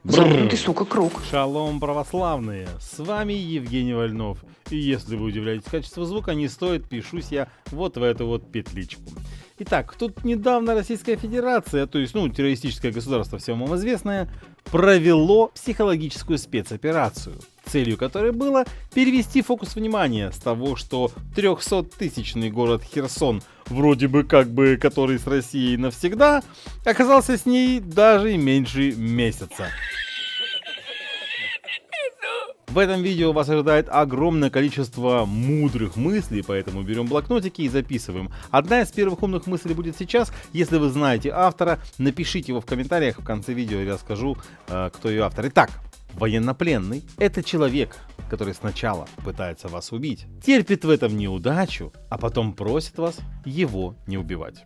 Замкнутый, сука, круг. Шалом, православные! С вами Евгений Вольнов. И если вы удивляетесь качеству звука, не стоит, пишусь я вот в эту вот петличку. Итак, тут недавно Российская Федерация, то есть, террористическое государство, всем вам известное, провело психологическую спецоперацию, целью которой было перевести фокус внимания с того, что 300-тысячный город Херсон, вроде бы который с Россией навсегда, оказался с ней даже и меньше месяца. В этом видео вас ожидает огромное количество мудрых мыслей, поэтому берем блокнотики и записываем. Одна из первых умных мыслей будет сейчас. Если вы знаете автора, напишите его в комментариях. В конце видео я скажу, кто ее автор. Итак, военнопленный – это человек, который сначала пытается вас убить, терпит в этом неудачу, а потом просит вас его не убивать.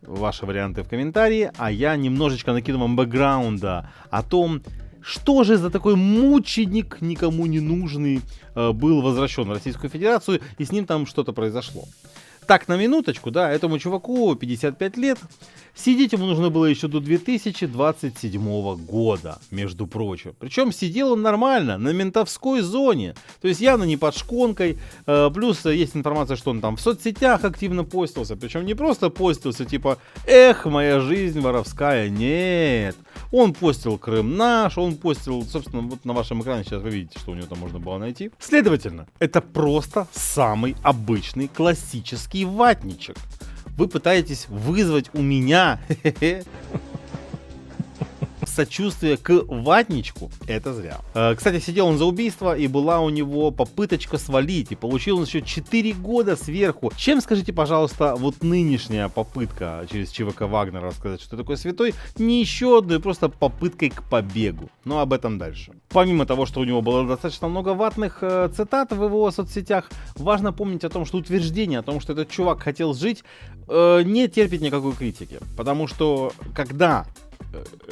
Ваши варианты в комментарии, а я немножечко накину вам бэкграунда о том, что же за такой мученик, никому не нужный, был возвращен в Российскую Федерацию, и с ним там что-то произошло. Так, на минуточку, этому чуваку 55 лет, сидеть ему нужно было еще до 2027 года, между прочим. Причем сидел он нормально, на ментовской зоне, то есть явно не под шконкой, плюс есть информация, что он там в соцсетях активно постился, причем не просто постился, типа, эх, моя жизнь воровская, нет. Он постил Крым наш, он постил, собственно, вот на вашем экране сейчас вы видите, что у него там можно было найти. Следовательно, это просто самый обычный классический ватничек. Вы пытаетесь вызвать у меня сочувствие к ватничку, это зря. Кстати, сидел он за убийство, и была у него попыточка свалить, и получил он еще 4 года сверху. Чем, скажите, пожалуйста, вот нынешняя попытка через ЧВК Вагнера рассказать, что такое святой, не еще одной просто попыткой к побегу. Но об этом дальше. Помимо того, что у него было достаточно много ватных цитат в его соцсетях, важно помнить о том, что утверждение о том, что этот чувак хотел жить, не терпит никакой критики. Потому что когда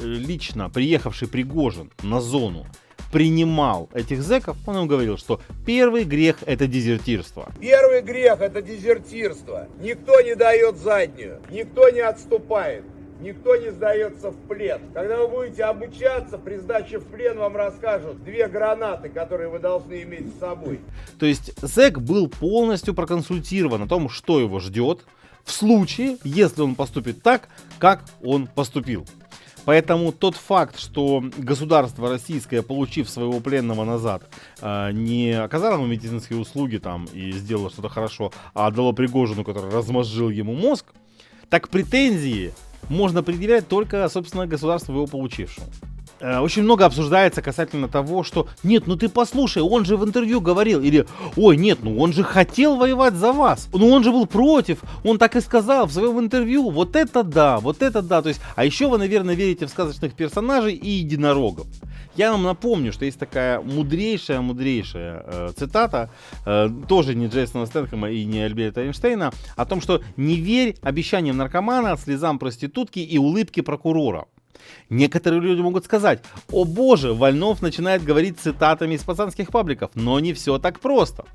лично приехавший Пригожин на зону принимал этих зэков, он им говорил, что первый грех — это дезертирство. Первый грех — это дезертирство. Никто не дает заднюю, никто не отступает, никто не сдается в плен. Когда вы будете обучаться, при сдаче в плен вам расскажут 2 гранаты, которые вы должны иметь с собой. То есть зэк был полностью проконсультирован о том, что его ждет в случае, если он поступит так, как он поступил. Поэтому тот факт, что государство российское, получив своего пленного назад, не оказало ему медицинские услуги там и сделало что-то хорошо, а отдало Пригожину, который размозжил ему мозг, так претензии можно предъявлять только, собственно, государству, его получившему. Очень много обсуждается касательно того, что нет, ты послушай, он же в интервью говорил, или ой, нет, он же хотел воевать за вас, он же был против, он так и сказал в своем интервью, вот это да, то есть, а еще вы, наверное, верите в сказочных персонажей и единорогов. Я вам напомню, что есть такая мудрейшая цитата, тоже не Джейсона Стэтхэма и не Альберта Эйнштейна, о том, что не верь обещаниям наркомана, слезам проститутки и улыбке прокурора. Некоторые люди могут сказать: о боже, Вольнов начинает говорить цитатами из пацанских пабликов, но не все так просто.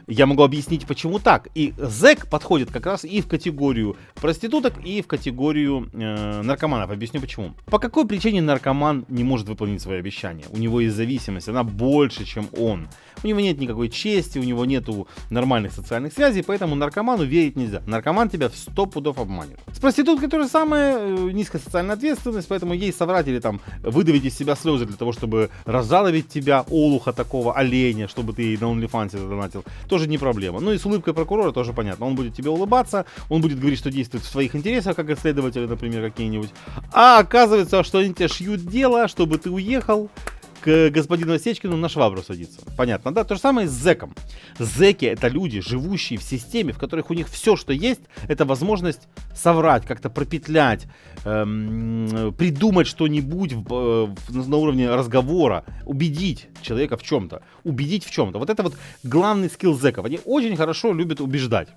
Я могу объяснить, почему так. И зэк подходит как раз и в категорию проституток, и в категорию наркоманов. Объясню почему. По какой причине наркоман не может выполнить свои обещания? У него есть зависимость, она больше, чем он. У него нет никакой чести, у него нету нормальных социальных связей, поэтому наркоману верить нельзя. Наркоман тебя в 100 пудов обманет. С проституткой то же самое, низкая социальная ответственность, поэтому ей соврать или там выдавить из себя слезы для того, чтобы разжалобить тебя, олуха такого, оленя, чтобы ты на OnlyFans задонатил, тоже не проблема. Ну и с улыбкой прокурора тоже понятно. Он будет тебе улыбаться, он будет говорить, что действует в твоих интересах, как исследователи, например, какие-нибудь. А оказывается, что они тебе шьют дело, чтобы ты уехал к господину Осечкину на швабру садиться. Понятно, да? То же самое с зэком. Зэки — это люди, живущие в системе, в которых у них все, что есть, это возможность соврать, как-то пропетлять, придумать что-нибудь на уровне разговора, убедить человека в чем-то. Вот это вот главный скилл зэков. Они очень хорошо любят убеждать.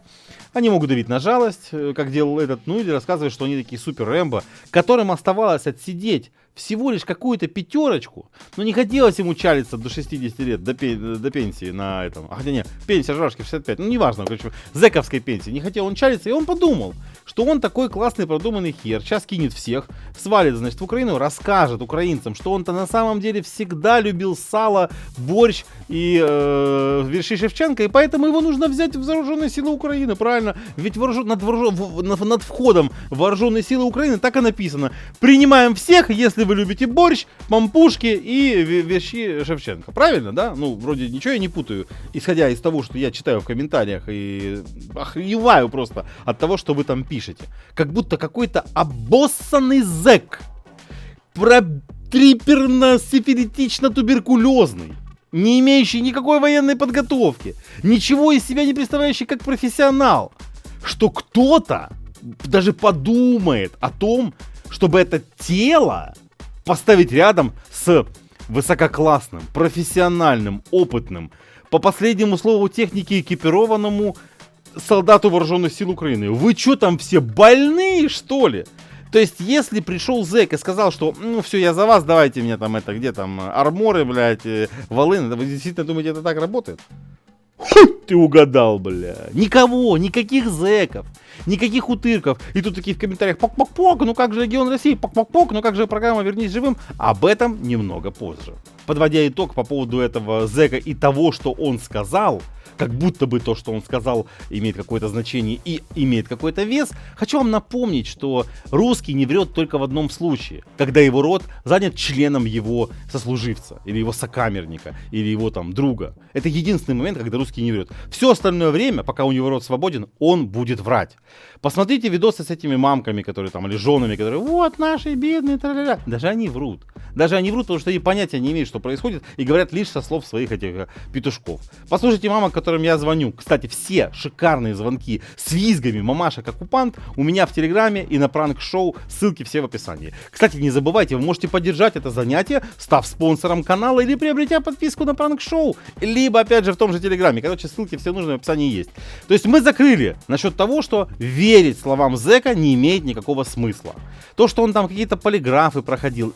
Они могут давить на жалость, как делал этот, или рассказывать, что они такие супер Рэмбо, которым оставалось отсидеть всего лишь какую-то пятерочку, но не хотелось ему чалиться до 60 лет, до пенсии на этом. Хотя не, пенсия Жрашки 65, ну неважно, короче, зэковской пенсии. Не хотел он чалиться, и он подумал, что он такой классный продуманный хер, сейчас кинет всех, свалит, значит, в Украину, расскажет украинцам, что он-то на самом деле всегда любил сало, борщ и верши Шевченко, и поэтому его нужно взять в вооруженные силы Украины, правильно? Ведь над входом в вооруженные силы Украины так и написано: принимаем всех, если вы любите борщ, пампушки и верши Шевченко. Правильно, да? Ну, вроде ничего я не путаю, исходя из того, что я читаю в комментариях и охреневаю просто от того, что вы там пишете. Как будто какой-то обоссанный зэк, триперно-сифилитично-туберкулезный, не имеющий никакой военной подготовки, ничего из себя не представляющий как профессионал, что кто-то даже подумает о том, чтобы это тело поставить рядом с высококлассным, профессиональным, опытным, по последнему слову техники экипированному солдату вооруженных сил Украины. Вы что там все больные, что ли? То есть, если пришел зэк и сказал, что, ну, все, я за вас, давайте мне там это, где там, арморы, блядь, волыны, вы действительно думаете, это так работает? Ты угадал, бля. Никого, никаких зэков, никаких утырков. И тут такие в комментариях: пок-пок-пок, ну как же Регион России, пок-пок-пок, ну как же программа «Вернись живым». Об этом немного позже. Подводя итог по поводу этого зэка и того, что он сказал, как будто бы то, что он сказал, имеет какое-то значение и имеет какой-то вес, хочу вам напомнить, что русский не врет только в одном случае: когда его род занят членом его сослуживца, или его сокамерника, или его там друга. Это единственный момент, когда русский не врет. Все остальное время, пока у него рот свободен, он будет врать. Посмотрите видосы с этими мамками, которые там, или женами, которые: вот наши бедные, тра-ля-ля. Даже они врут. Даже они врут, потому что они понятия не имеют, что происходит, и говорят лишь со слов своих этих петушков. Послушайте мамок, которым я звоню. Кстати, все шикарные звонки с визгами мамаша как оккупант у меня в Телеграме и на пранк-шоу. Ссылки все в описании. Кстати, не забывайте, вы можете поддержать это занятие, став спонсором канала или приобретя подписку на пранк-шоу. Либо, опять же, в том же Телеграме. Короче, ссылки все нужные в описании есть. То есть мы закрыли насчет того, что верить словам зэка не имеет никакого смысла. То, что он там какие-то полиграфы проходил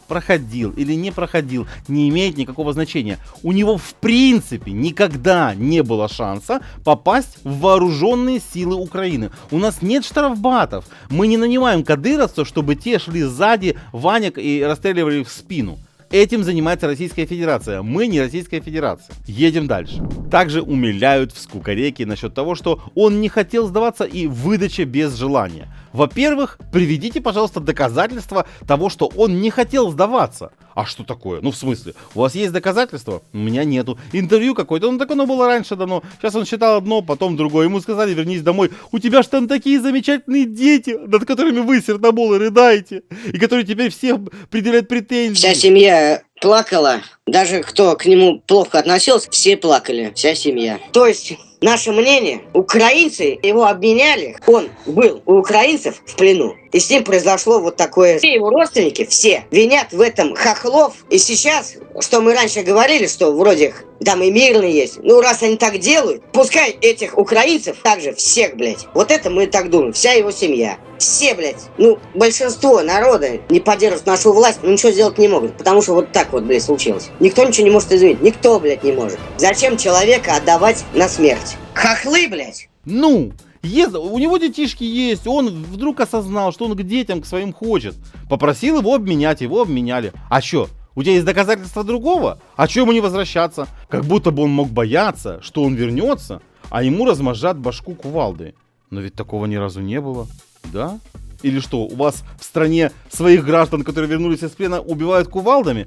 или не проходил, не имеет никакого значения. У него в принципе никогда не было шанса попасть в вооруженные силы Украины. У нас нет штрафбатов. Мы не нанимаем кадыровцев, чтобы те шли сзади Ваняк и расстреливали в спину. Этим занимается Российская Федерация. Мы не Российская Федерация. Едем дальше. Также умиляют в скукореке насчет того, что он не хотел сдаваться и выдача без желания. Во-первых, приведите, пожалуйста, доказательства того, что он не хотел сдаваться. А что такое? Ну, в смысле? У вас есть доказательства? У меня нету. Интервью какое-то, ну так оно было раньше дано. Сейчас он считал одно, потом другое. Ему сказали: вернись домой. У тебя же там такие замечательные дети, над которыми вы, сердоболы, рыдаете. И которые теперь все предъявляют претензии. Вся семья плакала. Даже кто к нему плохо относился, все плакали. Вся семья. То есть... Наше мнение, украинцы его обменяли, он был у украинцев в плену, и с ним произошло вот такое. Все его родственники, все, винят в этом хохлов. И сейчас, что мы раньше говорили, что вроде там и мирные есть, ну раз они так делают, пускай этих украинцев также всех, блядь. Вот это мы так думаем, вся его семья. Все, блядь, ну большинство народа не поддерживает нашу власть, но ничего сделать не могут, потому что вот так вот, блядь, случилось. Никто ничего не может изменить, никто, блядь, не может. Зачем человека отдавать на смерть? Хохлы, блядь. Ну, у него детишки есть, он вдруг осознал, что он к детям, к своим хочет. Попросил его обменять, его обменяли. А что? У тебя есть доказательства другого? А что ему не возвращаться? Как будто бы он мог бояться, что он вернется, а ему размозжат башку кувалдой. Но ведь такого ни разу не было, да? Или что, у вас в стране своих граждан, которые вернулись из плена, убивают кувалдами?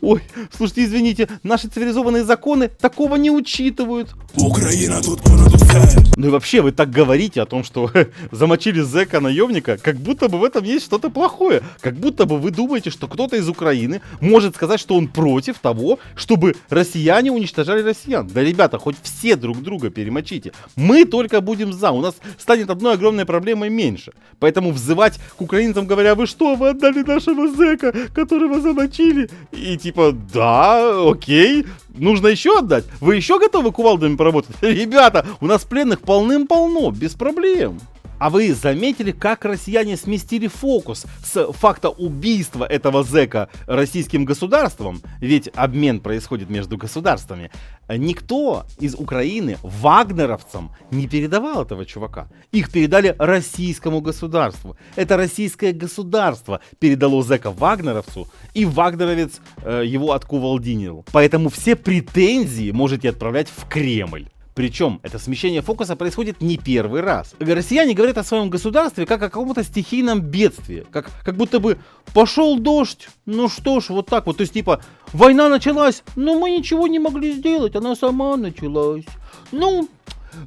Ой, слушайте, извините, наши цивилизованные законы такого не учитывают. Украина тут все. Ну и вообще, вы так говорите о том, что замочили зэка-наемника, как будто бы в этом есть что-то плохое. Как будто бы вы думаете, что кто-то из Украины может сказать, что он против того, чтобы россияне уничтожали россиян. Да, ребята, хоть все друг друга перемочите. Мы только будем за. У нас станет одной огромной проблемой меньше. Поэтому взывать к украинцам, говоря: вы что, вы отдали нашего зэка, которого замочили? И типа, да, окей, нужно еще отдать. Вы еще готовы кувалдами поработать? Ребята, у нас пленных полным-полно, без проблем. А вы заметили, как россияне сместили фокус с факта убийства этого зэка российским государством? Ведь обмен происходит между государствами. Никто из Украины вагнеровцам не передавал этого чувака. Их передали российскому государству. Это российское государство передало зэка вагнеровцу, и вагнеровец его откувалдинил. Поэтому все претензии можете отправлять в Кремль. Причем это смещение фокуса происходит не первый раз. Россияне говорят о своем государстве как о каком-то стихийном бедствии. Как будто бы пошел дождь, ну что ж, вот так вот. То есть типа война началась, но мы ничего не могли сделать, она сама началась. Ну,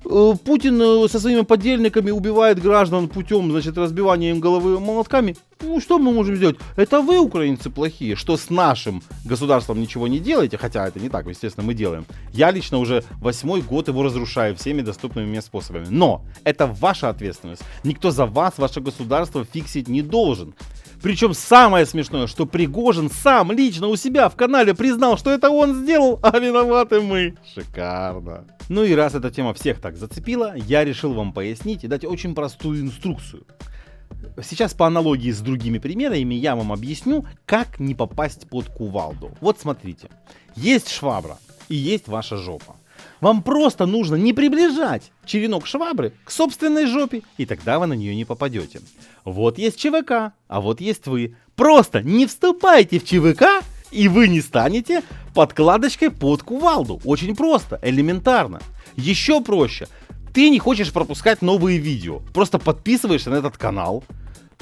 Путин со своими подельниками убивает граждан путем, значит, разбивания им головы молотками. Ну, что мы можем сделать? Это вы, украинцы, плохие, что с нашим государством ничего не делаете, хотя это не так, естественно, мы делаем. Я лично уже 8-й год его разрушаю всеми доступными мне способами. Но это ваша ответственность. Никто за вас, ваше государство фиксить не должен. Причем самое смешное, что Пригожин сам лично у себя в канале признал, что это он сделал, а виноваты мы. Шикарно. Ну и раз эта тема всех так зацепила, я решил вам пояснить и дать очень простую инструкцию. Сейчас по аналогии с другими примерами я вам объясню, как не попасть под кувалду. Вот смотрите, есть швабра и есть ваша жопа. Вам просто нужно не приближать черенок швабры к собственной жопе, и тогда вы на нее не попадете. Вот есть ЧВК, а вот есть вы. Просто не вступайте в ЧВК, и вы не станете подкладочкой под кувалду. Очень просто, элементарно. Еще проще. Ты не хочешь пропускать новые видео. Просто подписываешься на этот канал,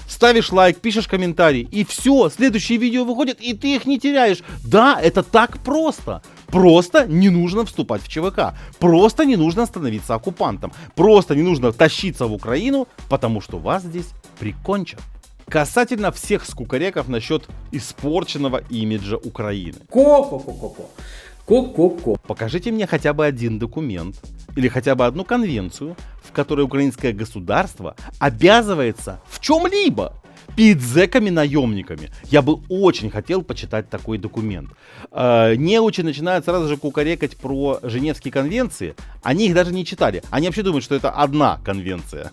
ставишь лайк, пишешь комментарий, и все, следующие видео выходят, и ты их не теряешь. Да, это так просто. Просто не нужно вступать в ЧВК. Просто не нужно становиться оккупантом. Просто не нужно тащиться в Украину, потому что вас здесь прикончат. Касательно всех скукореков насчет испорченного имиджа Украины. Ко-ко-ко. Покажите мне хотя бы один документ или хотя бы одну конвенцию, в которой украинское государство обязывается в чем-либо перед зэками-наемниками. Я бы очень хотел почитать такой документ. Неучи начинают сразу же кукарекать про Женевские конвенции. Они их даже не читали. Они вообще думают, что это одна конвенция.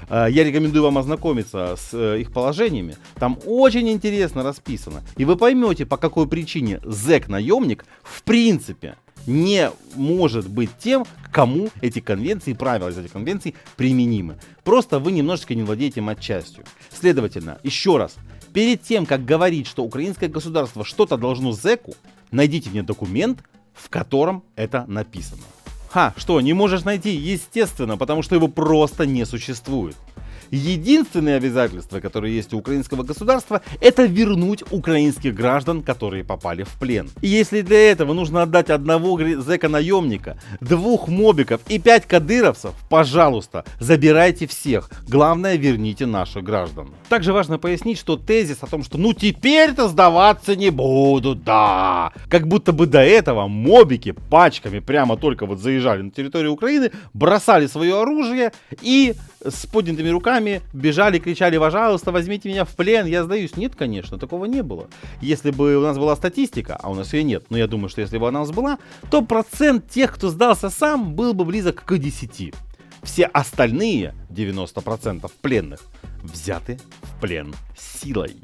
Я рекомендую вам ознакомиться с их положениями. Там очень интересно расписано. И вы поймете, по какой причине зэк-наемник в принципе не может быть тем, к кому эти конвенции, правила из этих конвенций применимы. Просто вы немножечко не владеете матчастью. Следовательно, еще раз, перед тем, как говорить, что украинское государство что-то должно зэку, найдите мне документ, в котором это написано. Что, не можешь найти? Естественно, потому что его просто не существует. Единственные обязательства, которые есть у украинского государства, это вернуть украинских граждан, которые попали в плен. И если для этого нужно отдать одного зэка-наемника, 2 мобиков и 5 кадыровцев, пожалуйста, забирайте всех. Главное, верните наших граждан. Также важно пояснить, что тезис о том, что ну теперь-то сдаваться не будут, да. Как будто бы до этого мобики пачками прямо только вот заезжали на территорию Украины, бросали свое оружие и с поднятыми руками бежали, кричали: пожалуйста, возьмите меня в плен, я сдаюсь. Нет, конечно, такого не было. Если бы у нас была статистика, а у нас ее нет, но я думаю, что если бы она у нас была, то процент тех, кто сдался сам, был бы близок к 10. Все остальные 90% пленных взяты в плен силой.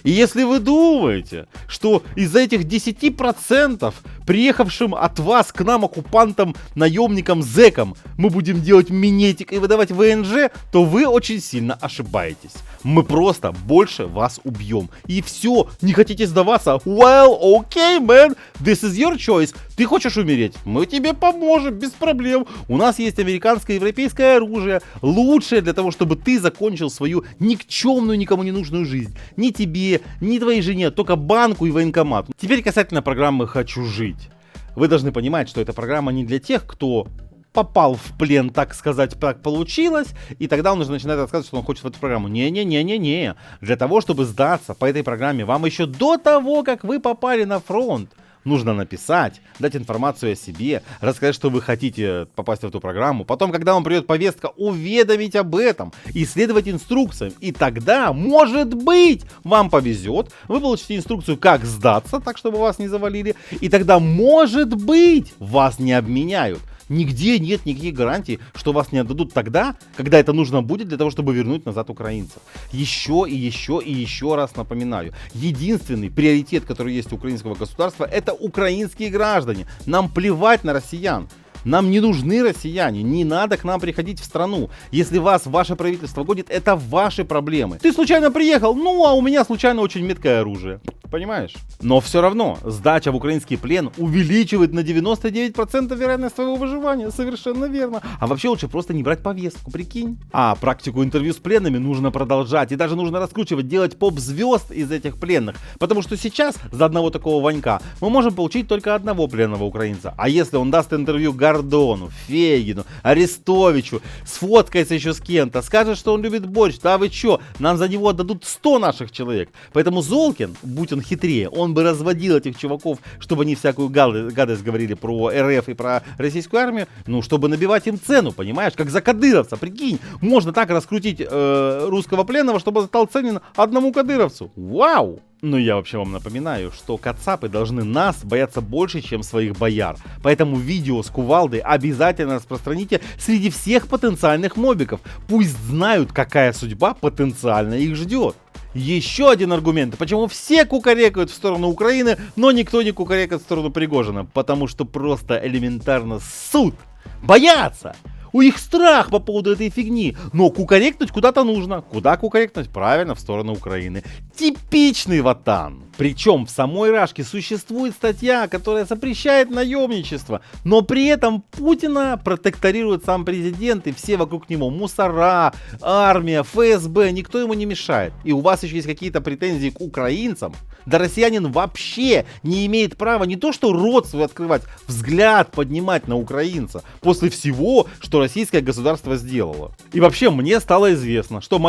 И если вы думаете, что из-за этих 10% приехавшим от вас к нам оккупантам, наемникам, зэкам мы будем делать минетик и выдавать ВНЖ, то вы очень сильно ошибаетесь. Мы просто больше вас убьем. И все, не хотите сдаваться? Well, okay, man, this is your choice. Ты хочешь умереть? Мы тебе поможем, без проблем. У нас есть американское и европейское оружие, лучшее для того, чтобы ты закончил свою никчемную, никому не нужную жизнь. Ни тебе, ни твоей жене, только банку и военкомат. Теперь касательно программы «Хочу жить». Вы должны понимать, что эта программа не для тех, кто попал в плен, так сказать, так получилось, и тогда он уже начинает рассказывать, что он хочет в эту программу. Не-не-не-не-не. Для того, чтобы сдаться по этой программе, вам еще до того, как вы попали на фронт, нужно написать, дать информацию о себе, рассказать, что вы хотите попасть в эту программу. Потом, когда вам придет повестка, уведомить об этом, исследовать инструкциям. И тогда, может быть, вам повезет, вы получите инструкцию, как сдаться, так, чтобы вас не завалили. И тогда, может быть, вас не обменяют. Нигде нет никаких гарантий, что вас не отдадут тогда, когда это нужно будет для того, чтобы вернуть назад украинцев. Еще и еще и еще раз напоминаю. Единственный приоритет, который есть у украинского государства, это украинские граждане. Нам плевать на россиян. Нам не нужны россияне, не надо к нам приходить в страну. Если вас ваше правительство гонит, это ваши проблемы. Ты случайно приехал, ну а у меня случайно очень меткое оружие. Понимаешь? Но все равно, сдача в украинский плен увеличивает на 99% вероятность своего выживания. Совершенно верно. А вообще лучше просто не брать повестку, прикинь. А практику интервью с пленными нужно продолжать. И даже нужно раскручивать, делать поп-звезд из этих пленных. Потому что сейчас за одного такого Ванька мы можем получить только одного пленного украинца. А если он даст интервью Гордону, Фейгину, Арестовичу, сфоткается еще с кем-то, скажет, что он любит борщ, да вы че, нам за него отдадут 100 наших человек. Поэтому Золкин, будь он хитрее, он бы разводил этих чуваков, чтобы они всякую гадость говорили про РФ и про российскую армию, ну, чтобы набивать им цену, понимаешь, как за кадыровца, прикинь, можно так раскрутить русского пленного, чтобы он стал ценен одному кадыровцу. Вау! Ну, я вообще вам напоминаю, что кацапы должны нас бояться больше, чем своих бояр. Поэтому видео с кувалдой обязательно распространите среди всех потенциальных мобиков. Пусть знают, какая судьба потенциально их ждет. Еще один аргумент, почему все кукарекают в сторону Украины, но никто не кукарекает в сторону Пригожина. Потому что просто элементарно суд. Боятся! У них страх по поводу этой фигни, но кукарекнуть куда-то нужно. Куда кукарекнуть? Правильно, в сторону Украины. Типичный ватан. Причем в самой Рашке существует статья, которая запрещает наемничество, но при этом Путина протекторирует сам президент и все вокруг него. Мусора, армия, ФСБ, никто ему не мешает. И у вас еще есть какие-то претензии к украинцам. Да россиянин вообще не имеет права не то что рот свой открывать, взгляд поднимать на украинца после всего, что российское государство сделало. И вообще мне стало известно, что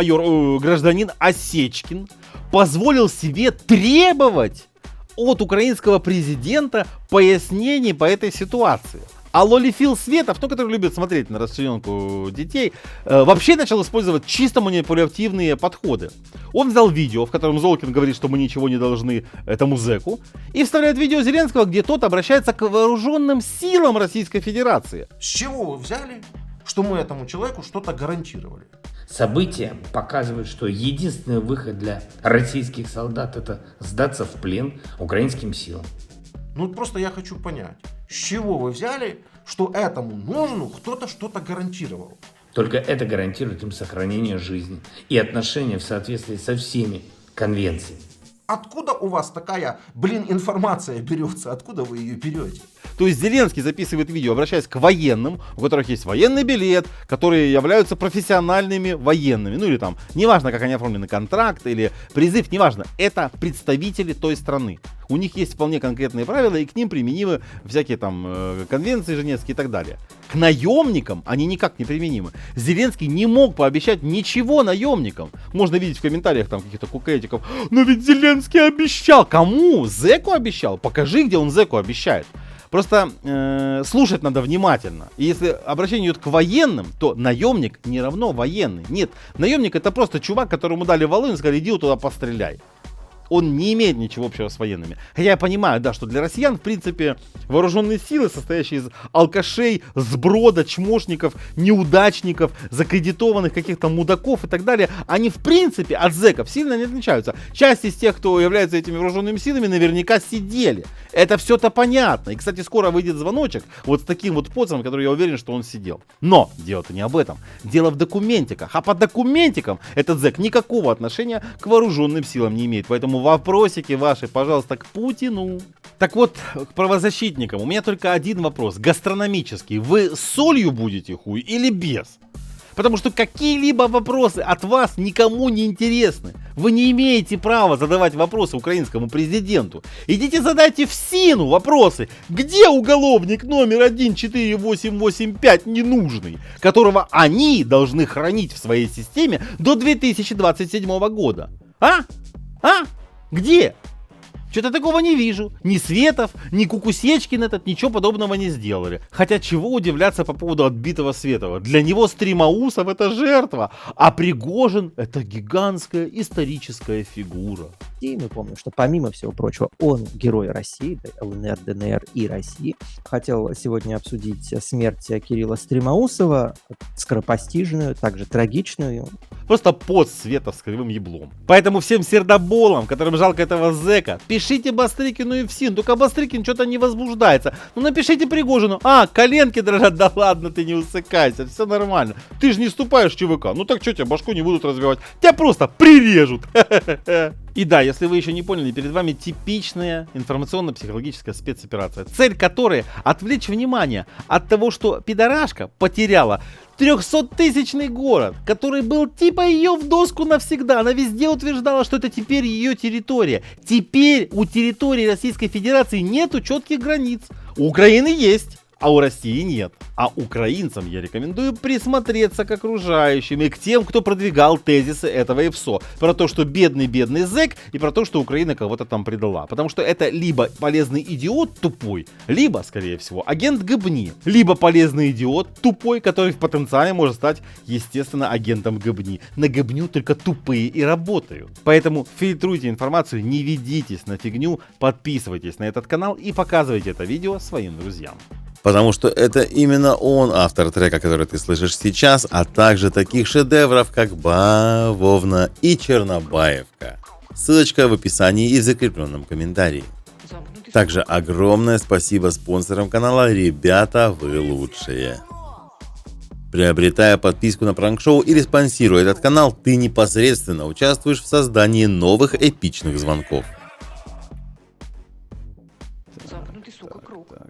гражданин Осечкин позволил себе требовать от украинского президента пояснений по этой ситуации. А Лолифил Светов, который любит смотреть на расчлененку детей, вообще начал использовать чисто манипулятивные подходы. Он взял видео, в котором Золкин говорит, что мы ничего не должны этому зэку, и вставляет видео Зеленского, где тот обращается к вооруженным силам Российской Федерации. С чего вы взяли, что мы этому человеку что-то гарантировали? События показывают, что единственный выход для российских солдат — это сдаться в плен украинским силам. Ну просто я хочу понять, с чего вы взяли, что этому нужному кто-то что-то гарантировал? Только это гарантирует им сохранение жизни и отношения в соответствии со всеми конвенциями. Откуда у вас такая, информация берется? Откуда вы ее берете? То есть Зеленский записывает видео, обращаясь к военным, у которых есть военный билет, которые являются профессиональными военными. Ну или там, неважно, как они оформлены, контракт или призыв, неважно. Это представители той страны. У них есть вполне конкретные правила, и к ним применимы всякие там конвенции женевские и так далее. К наемникам они никак не применимы. Зеленский не мог пообещать ничего наемникам. Можно видеть в комментариях там каких-то кукетиков: но ведь Зеленский обещал. Кому? Зэку обещал? Покажи, где он зэку обещает. Просто слушать надо внимательно. И если обращение идет к военным, то наемник не равно военный. Нет, наемник — это просто чувак, которому дали волыну и сказали: иди туда постреляй. Он не имеет ничего общего с военными. Хотя я понимаю, да, что для россиян, в принципе, вооруженные силы, состоящие из алкашей, сброда, чмошников, неудачников, закредитованных каких-то мудаков и так далее, они, в принципе, от зэков сильно не отличаются. Часть из тех, кто является этими вооруженными силами, наверняка сидели. Это все-то понятно. И, кстати, скоро выйдет звоночек вот с таким вот поцем, который я уверен, что он сидел. Но дело-то не об этом. Дело в документиках. А по документикам этот зэк никакого отношения к вооруженным силам не имеет. Поэтому вопросики ваши, пожалуйста, к Путину. Так вот, к правозащитникам у меня только один вопрос, гастрономический. Вы с солью будете хуй или без? Потому что какие-либо вопросы от вас никому не интересны. Вы не имеете права задавать вопросы украинскому президенту. Идите задайте в СИНу вопросы. Где уголовник номер 14885 ненужный, которого они должны хранить в своей системе до 2027 года? А? Где? Что-то такого не вижу. Ни Светов, ни Кукусечкин этот ничего подобного не сделали. Хотя чего удивляться по поводу отбитого Светова. Для него Стримаусов это жертва, а Пригожин это гигантская историческая фигура. И мы помним, что помимо всего прочего, он герой России, ЛНР, ДНР и России. Хотел сегодня обсудить смерть Кирилла Стримаусова, скоропостижную, также трагичную. Просто под Светов с кривым еблом. Поэтому всем сердоболам, которым жалко этого зэка, пишите Бастрыкину и ФСИН. Только Бастрыкин что-то не возбуждается. Ну напишите Пригожину. Коленки дрожат, да ладно, ты не усыкайся, все нормально. Ты же не вступаешь в ЧВК. Ну так что, тебя башку не будут разбивать. Тебя просто прирежут. И да, если вы еще не поняли, перед вами типичная информационно-психологическая спецоперация, цель которой отвлечь внимание от того, что пидорашка потеряла 300-тысячный город, который был типа ее в доску навсегда. Она везде утверждала, что это теперь ее территория. Теперь у территории Российской Федерации нету четких границ. У Украины есть, а у России нет. А украинцам я рекомендую присмотреться к окружающим и к тем, кто продвигал тезисы этого ИПСО. Про то, что бедный зэк, и про то, что Украина кого-то там предала. Потому что это либо полезный идиот тупой, либо, скорее всего, агент ГБНИ. Либо полезный идиот тупой, который в потенциале может стать, естественно, агентом ГБНИ. На ГБНю только тупые и работают. Поэтому фильтруйте информацию, не ведитесь на фигню, подписывайтесь на этот канал и показывайте это видео своим друзьям. Потому что это именно он автор трека, который ты слышишь сейчас, а также таких шедевров, как «Бавовна» и «Чернобаевка». Ссылочка в описании и в закрепленном комментарии. Также огромное спасибо спонсорам канала, ребята, вы лучшие. Приобретая подписку на пранк-шоу или спонсируя этот канал, ты непосредственно участвуешь в создании новых эпичных звонков. Замкнутый, сука, круг. Так.